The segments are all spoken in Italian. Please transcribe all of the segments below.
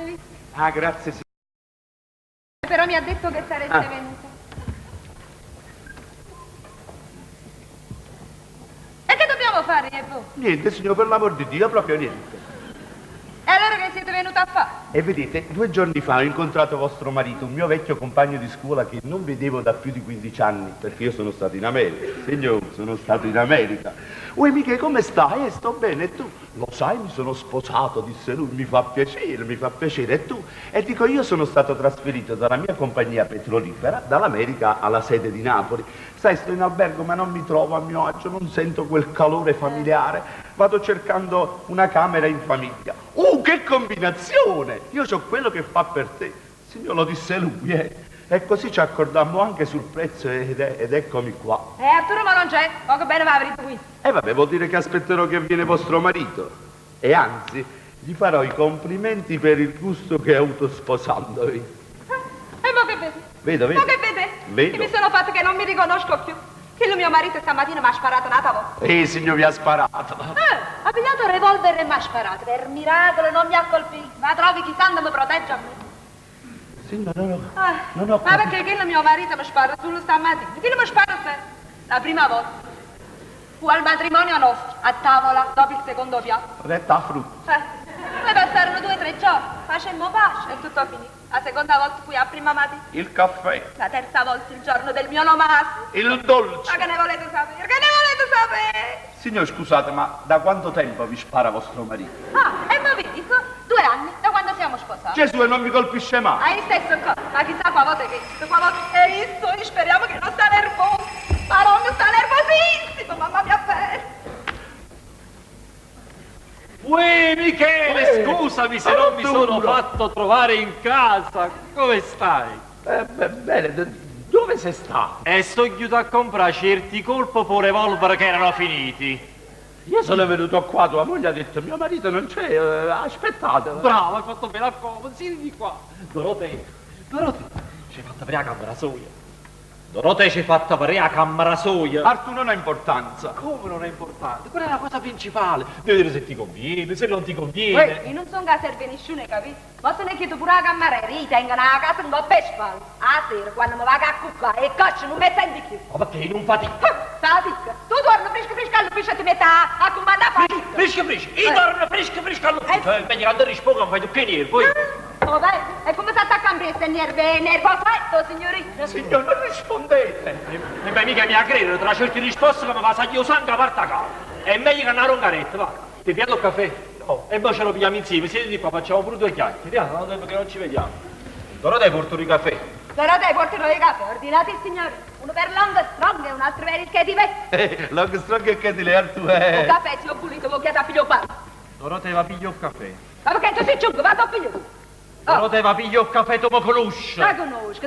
visto? Ah, grazie, sì. Però mi ha detto che sareste venuto. E che dobbiamo fare, io e voi? Niente, signor, per l'amor di Dio, proprio niente. E allora che siete venuti a fare? E vedete, 2 giorni fa ho incontrato vostro marito, un mio vecchio compagno di scuola che non vedevo da più di 15 anni, perché io sono stato in America. Signor, sono stato in America. Uè, Michele, come stai? Sto bene, e tu? Lo sai, mi sono sposato, disse lui, mi fa piacere, mi fa piacere. E tu? E dico, io sono stato trasferito dalla mia compagnia petrolifera, dall'America alla sede di Napoli. Sai, sto in albergo, ma non mi trovo a mio agio, non sento quel calore familiare. Vado cercando una camera in famiglia. Che combinazione! Io c'ho quello che fa per te. Signor, lo disse lui, E così ci accordammo anche sul prezzo ed eccomi qua. Arturo, ma non c'è. Poco bene va avrete qui. E vabbè, vuol dire che aspetterò che viene vostro marito. E anzi, gli farò i complimenti per il gusto che ha avuto sposandovi. E mo che vedi? Vedo. Ma che vede? Vedo. Che mi sono fatta che non mi riconosco più. Che il mio marito stamattina mi ha sparato una tavola. Signor, vi ha sparato. Ha pigliato il revolver e mi ha sparato. Per miracolo non mi ha colpito. Ma trovi chi santo mi protegge a me. Signor, non ho capito. Ma perché che il mio marito mi spara solo stamattina? Che mi spara sempre? La prima volta. Fu al matrimonio nostro, a tavola, dopo il secondo piatto. Retta a frutto. Poi passarono 2 o 3 giorni. Facemmo pace e tutto finito. La seconda volta qui a prima mattina. Il caffè. La terza volta il giorno del mio nomastico. Il dolce. Ma che ne volete sapere? Che ne volete sapere? Signor, scusate, ma da quanto tempo vi spara vostro marito? E ma vedi, 2 anni, da quando siamo sposati. Gesù, e non mi colpisce mai. Hai stesso cosa? Ma chissà qua volta che qua volta è isso, speriamo che non sta nervoso. Ma non sta nervosissimo, mamma mia per. Uè, Michele, scusami se non mi sono fatto trovare in casa. Come stai? Bene, dove sei stato? Sto chiuso a comprare certi colpi per revolver che erano finiti. Io sono venuto qua, tua moglie ha detto, mio marito non c'è, aspettate. Bravo, hai fatto bene a comodo, siedi qua. Dorotei, ci hai fatto per la camera soia. Dorotei ci hai fatto per la camera soia. Artù non ha importanza. Come non è importante? Quella è la cosa principale. Devi vedere se ti conviene, se non ti conviene. Io non sono che serve nessuno, capito? Ma se ne chiedo pure la cameriera, io tengo la casa un po' per spalle. A sera, quando mi va a cuccare, e caccio non mi senti più. Ma perché non fatica? Fatica? Tu torni fresco all'ufficio e ti metti a comandare fatica. Fresco, io torno fresco all'ufficio. Meglio che andare rispoca, fai tu che niente, poi. Oh, beh, e come si attacca a queste nervosetto, signorina? Signor, non rispondete. E beh, mica mi ha creduto, tra certi risposte che mi va a sagliare sangue a parte casa. È meglio che una rongaretta, va. Ti piace il caffè? No. E poi ce lo pigliamo insieme, siediti qua, facciamo pure 2 chiacchiere. Andiamo, perché non ci vediamo. Dorotei, porto i caffè. Dorotei, portano i caffè, ordinate il signore. Uno per Long Strong e un altro per il Katy Long Strong e Katy Artù, Un caffè, ti ho pulito, voi chiedete a figlio padre. Dorotei, va piglio il caffè. Ma perché tu sei ciungo, vado a figlio tu. Dorotei, va piglio il caffè, tu mi conosci. Ti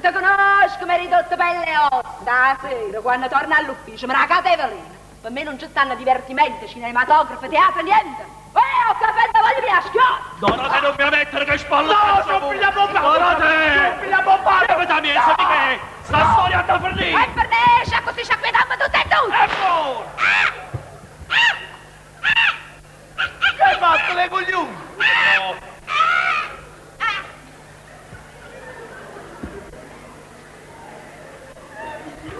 conosco, mi hai ridotto pelle e ossa. Stasera, quando torno all'ufficio, mi racate veleno. Per me non ci stanno divertimenti, cinematografo, teatro, niente. Ho caffè da voglio via, schiaffo. Dorotei, non mi la mettere che spalla. No, non piglia bomba. Dorotei. Non piglia bomba. Dove da mia, mica sta storia da per lì. E per me, così ci acquediamo tutte e due. E buono. Che hai fatto, le coglioni? No.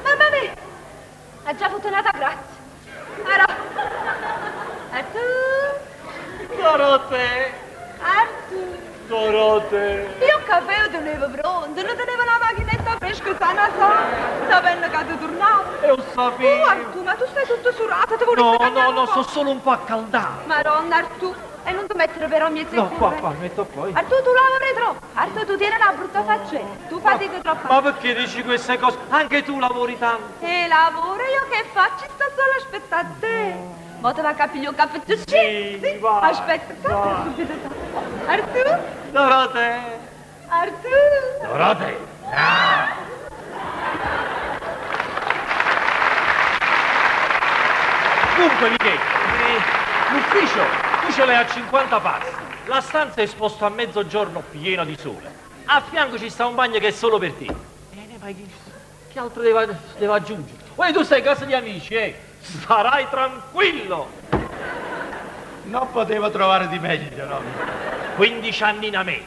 Mamma mia, ha già fortunata, grazie. Artù, Dorotei. Artù. Dorotei. Io il caffè lo tenevo pronto, non tenevo la macchinetta fresca sana, sapendo che tu tornavi. E lo sapevo. Artù, ma tu stai tutto surata, ti volevi No, sto solo un po' accaldato. Maronna, Artù, e non ti mettere però a mezzo No, qua, metto qua. Artù, tu lavori troppo. Artù, tu tieni una brutta faccetta. Tu fatichi troppo. Ma perché dici queste cose? Anche tu lavori tanto. E lavoro io che faccio? Sto solo aspettando te. Ma te va a capigliare un caffè? Sì, va. Aspetta, Va. Artù? Dorotei. Artù? Dorotei. Dunque, Michele, l'ufficio tu ce l'hai a 50 passi. La stanza è esposta a mezzogiorno pieno di sole. A fianco ci sta un bagno che è solo per te. Ma che altro devo aggiungere? Poi tu stai in casa di amici, Starai tranquillo. Non potevo trovare di meglio, no? 15 anni in America,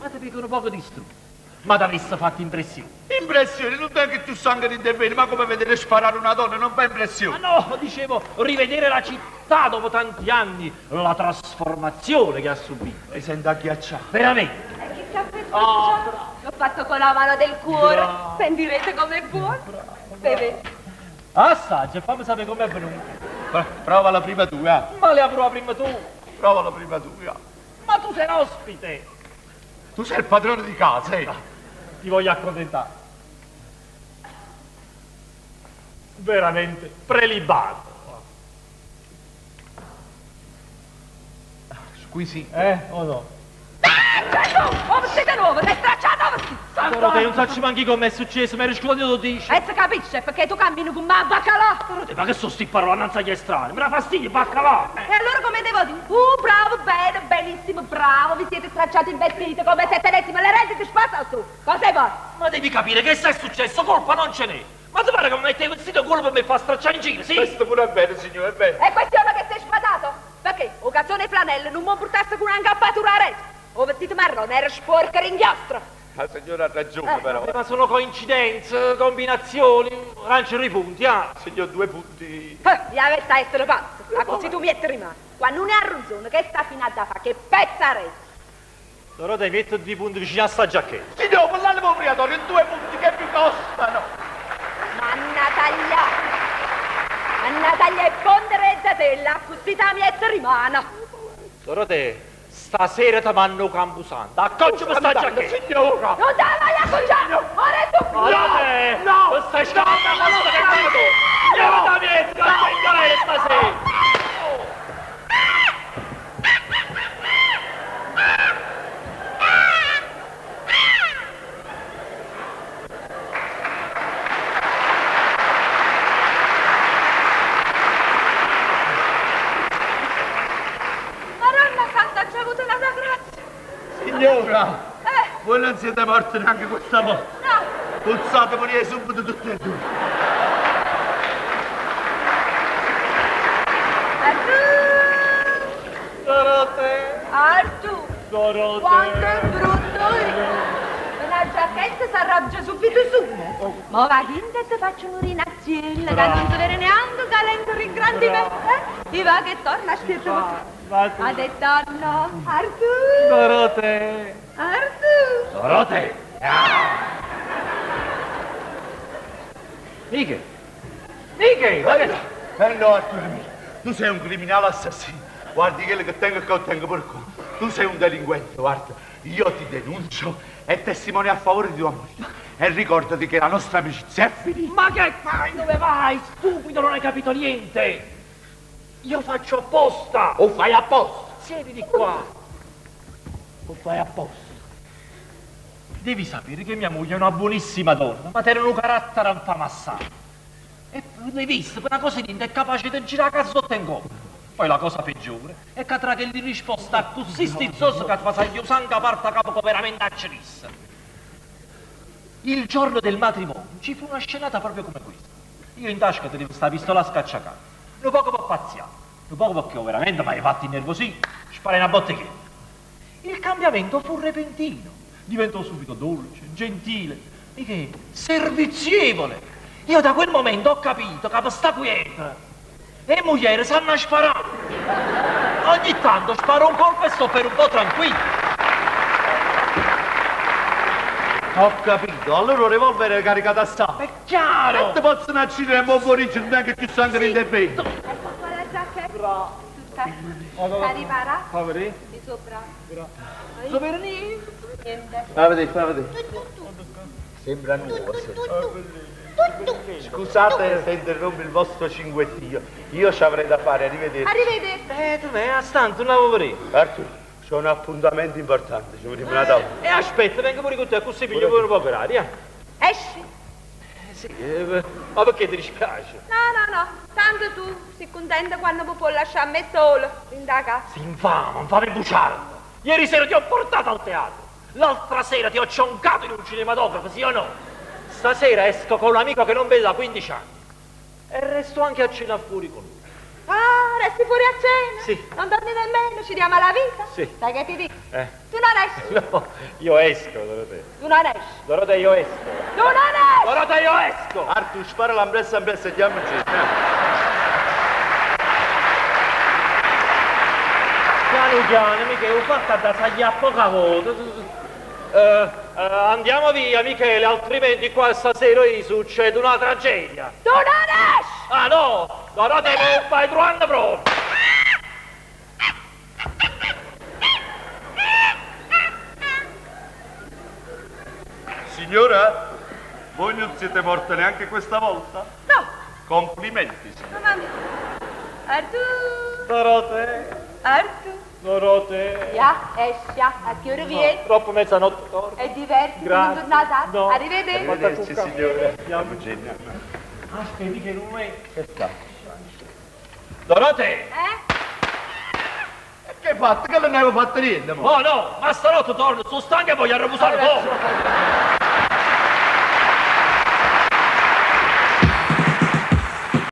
Ma ti piccono poco distrutto. Ma ti avesse fatto impressione. Impressione, non è che tu sangue di bene, ma come vedere sparare una donna non fa impressione. Ma no, dicevo, rivedere la città dopo tanti anni, la trasformazione che ha subito. Mi sento agghiacciato. Veramente. Che caffè L'ho fatto con la mano del cuore. Bravo. Sentirete com'è buono. Beve. Assaggia, fammi sapere com'è venuto. Provala prima tu, Ma le apro prima tu. Provala prima tu, Ma tu sei un ospite. Tu sei il padrone di casa, eh? Ti voglio accontentare. Veramente prelibato. Squisito. O no? Oh, vestite nuovo, sei stracciato vestito. Dorote, non so ci manchi come è successo, mi eri scusato lo dici. E si capisce perché tu cammini con me baccalà. Dorote, ma che sono sti parole, non sai gli strani, me la fastidio, baccalà. E allora come devo dire? Bravo, bene, benissimo, bravo, vi siete stracciati il vestito come se tenessimo le reti di spazio su. Cosa vuoi? Ma devi capire che è successo, colpa non ce n'è. Ma ti pare che mi metti il vestito quello per me fa stracciare in giro, sì? Questo pure è bene, signore, è bene. È questione che sei spadato? Perché? O cazzone flanello non può portarsi con una incappatura a rete. O vestito marrone era sporca rinchiostro. La signora ha ragione, però. Ma sono coincidenze, combinazioni, aranci ripunti, ah. Signor, 2 punti. Gli avete a essere pazzo. Ma così tu mi rimane. Quando non è a ronzone, che sta finata a fare? Che pezza a rete. Dorote, metto 2 punti vicino a sta giacchetta. Signor, parlare proprietario, 2 punti che mi costano. Manna taglia e ponderezzatella, così ta mi rimane. Dorote, stasera ti manno Campusanta. Accocciami sta giacchetta. Signora. Non te la vai a conciare! Ora tu! Dorote, no, stai scappando, ma non che tu. Andiamo da me, non stasera. Madonna santa, c'è avuto una grazia! Signora, voi non siete morti neanche questa volta. No! Puzzate morire subito tutti e 2. Dorote, Artu! Dorote. Quanto è brutto! La giacchetta si arrabgia subito su! Ma va che ti faccio un'urinazione che non si vede neanche calendo ringrandimento! Ti va che torna a spirito! Ha detto no! Artu! Dorote. Artu! Dorote. Miche. No, Arturo mio, tu sei un criminale assassino. Guardi quello che tengo qua tengo per qua. Tu sei un delinquente, guarda. Io ti denuncio e testimoni a favore di tua moglie. E ricordati che la nostra amicizia è finita. Ma che fai? Dove vai? Stupido, non hai capito niente. Io faccio apposta. O fai apposta? Siediti qua. O fai apposta. Devi sapere che mia moglie è una buonissima donna, ma tiene un carattere infamassato. E l'hai visto, per una cosa di niente, è capace di girare a casa sotto in gomma. Poi la cosa peggiore è che tra che gli risposta così stizzoso che fa sai sangue parta capo veramente accerissa. Il giorno del matrimonio ci fu una scenata proprio come questa. Io in tasca tenevo questa pistola a scacciacane, un poco per pazziare, un poco perché io veramente mi hai fatto innervosire, sparai una botteghina. Il cambiamento fu repentino, diventò subito dolce, gentile, e che servizievole. Io da quel momento ho capito che sta quieta. E moglie sanno sparare. Ogni tanto sparo un colpo e sto per un po' tranquillo. Ho capito, allora il revolver è caricato a sangue. È chiaro. E ti possono accidere un po' fuori, non è che ci sangue in intervento. Ecco qua la giacchetta. Tutta sta riparata. Poveri? Di sopra. Soverini? Niente. Fa vedere. Sembra nuovo. Scusate se interrompo il vostro cinguettio. Io ci avrei da fare, arrivederci. Arrivederci. Dov'è? A stanza, non l'avevo preso. Arturo, c'è un appuntamento importante, ci vediamo una tavola. E aspetta, vengo pure con te, così piglio pure un po' per aria. Esci. Sì, ma perché ti dispiace? No. Tanto tu sei contenta quando puoi lasciare me solo in da casa. Si infama, non fare buciardo. Ieri sera ti ho portato al teatro. L'altra sera ti ho cioncato in un cinematografo, sì o no? Stasera esco con un amico che non vedo da 15 anni. E resto anche a cena fuori con lui. Ah, resti fuori a cena? Sì. Non dormi nemmeno, ci diamo la vita? Sì. Sai che ti dico? Eh. Tu non esci. No, io esco, Dorotea. Tu non esci. Dorotea, io esco. Tu non esci. Dorotea, io esco! Artur, spara l'ambressa e diamoci. Piano piano, Michele, ho fatto da saglia a poca volta. Andiamo via, Michele, altrimenti qua stasera succede una tragedia. Tu non esci. Ah no, Dorotea, non fai trovando proprio. Signora, voi non siete morte neanche questa volta? No. Complimenti, signora. Mamma mia. Artù. Dorotea, Artù. Dorotea. Ya, esci, a che ora vieni? Troppo mezzanotte torno. È divertito, Grazie. non tornare. No. Arrivederci. Arrivederci, signora. Andiamoci. Aspetti che non è. Che sta? Dorotea! Che hai fatto? Che non ne avevo fatto niente, mo? Oh no, ma stanotte torno, sono stanco e voglio arrabusare dopo.